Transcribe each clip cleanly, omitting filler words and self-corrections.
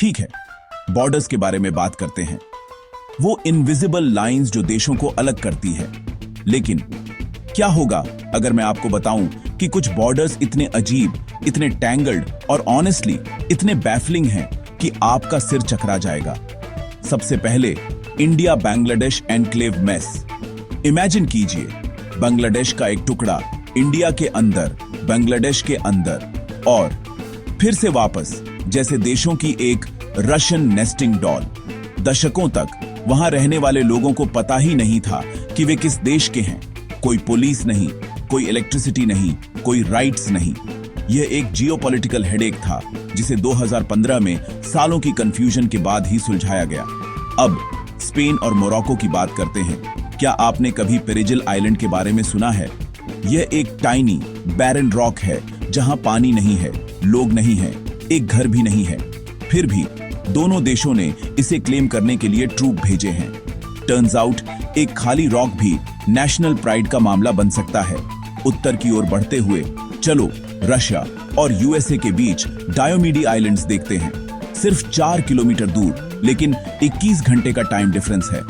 ठीक है, बॉर्डर्स के बारे में बात करते हैं। वो इनविजिबल लाइंस जो देशों को अलग करती है। लेकिन क्या होगा अगर मैं आपको बताऊं कि कुछ बॉर्डर्स इतने अजीब, इतने टैंगल्ड और ऑनेस्टली इतने बैफलिंग हैं कि आपका सिर चकरा जाएगा। सबसे पहले India Bangladesh enclave mess. Imagine कीजिए, बांग्लादेश का एक टुकड़ा इंडिया के अंदर, बांग्लादेश के अंदर और फिर से वापस, जैसे देशों की एक रशियन नेस्टिंग डॉल। दशकों तक वहां रहने वाले लोगों को पता ही नहीं था कि वे किस देश के हैं। कोई पुलिस नहीं, कोई इलेक्ट्रिसिटी नहीं, कोई राइट्स नहीं। यह एक जियोपॉलिटिकल हेडेक था जिसे 2015 में सालों की कंफ्यूजन के बाद ही सुलझाया गया। अब स्पेन और मोरक्को की बात करते हैं। क्या आपने कभी पेरिजिल आइलैंड के बारे में सुना है? यह एक टाइनी बैरन रॉक है जहां पानी नहीं है, लोग नहीं है, एक घर भी नहीं है। फिर भी दोनों देशों ने इसे क्लेम करने के लिए ट्रूप भेजे हैं। टर्न्स आउट एक खाली रॉक भी नेशनल प्राइड का मामला बन सकता है। उत्तर की ओर बढ़ते हुए चलो रशिया और यूएसए के बीच डायोमीडी आइलैंड्स देखते हैं। सिर्फ 4 किलोमीटर दूर, लेकिन 21 घंटे का टाइम डिफरेंस है।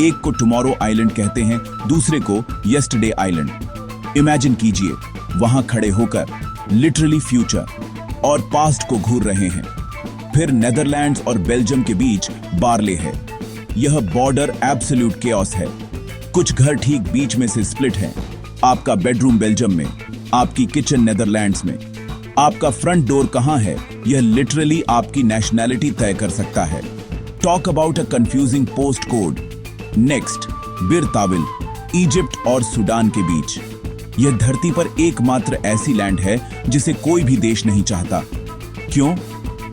एक को टुमारो आइलैंड कहते हैं, दूसरे को यस्टरडे आइलैंड। इमेजिन कीजिए, वहां खड़े होकर लिटरली फ्यूचर और पास्ट को घूर रहे हैं। फिर नेदरलैंड्स और बेल्जियम के बीच बार्ले है। यह बॉर्डर एब्सोल्यूट केओस है। कुछ घर ठीक बीच में से स्प्लिट हैं। आपका बेडरूम बेल्जियम में, आपकी किचन नेदरलैंड्स में। आपका फ्रंट डोर कहां है, यह लिटरली आपकी नेशनैलिटी तय कर सकता है। Talk about a confusing post code. Next, बिर ताविल, इजिप्ट और सूडान के बीच। यह धरती पर एकमात्र ऐसी लैंड है जिसे कोई भी देश नहीं चाहता। क्यों?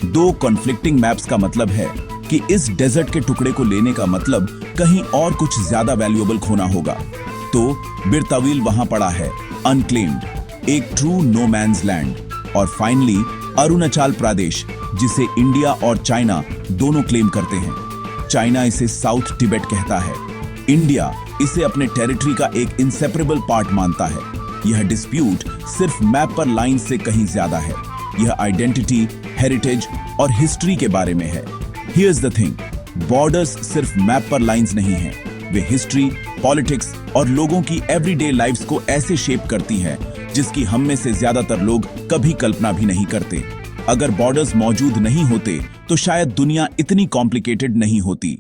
2 कॉन्फ्लिक्टिंग मैप्स का मतलब है कि इस डेजर्ट के टुकड़े को लेने का मतलब कहीं और कुछ ज्यादा वैल्यूएबल खोना होगा। तो बिर ताविल वहां पड़ा है, अनक्लेम्ड, एक ट्रू नो मैन्स लैंड। और फाइनली अरुणाचल प्रदेश, जिसे इंडिया और चाइना दोनों क्लेम करते हैं। चाइना इसे साउथ तिब्बत कहता है, इंडिया इसे अपने टेरिटरी का एक इंसेपरेबल पार्ट मानता है। यह डिस्प्यूट सिर्फ मैप पर लाइन से कहीं ज्यादा है। यह आइडेंटिटी, हेरिटेज और हिस्ट्री के बारे में है। हियर्स द थिंग, बॉर्डर्स सिर्फ मैप पर लाइंस नहीं हैं, वे हिस्ट्री, पॉलिटिक्स और लोगों की एवरीडे लाइफ्स को ऐसे शेप करती हैं जिसकी हम में से ज्यादातर लोग कभी कल्पना भी नहीं करते। अगर बॉर्डर्स मौजूद नहीं होते तो शायद दुनिया इतनी कॉम्प्लिकेटेड नहीं होती।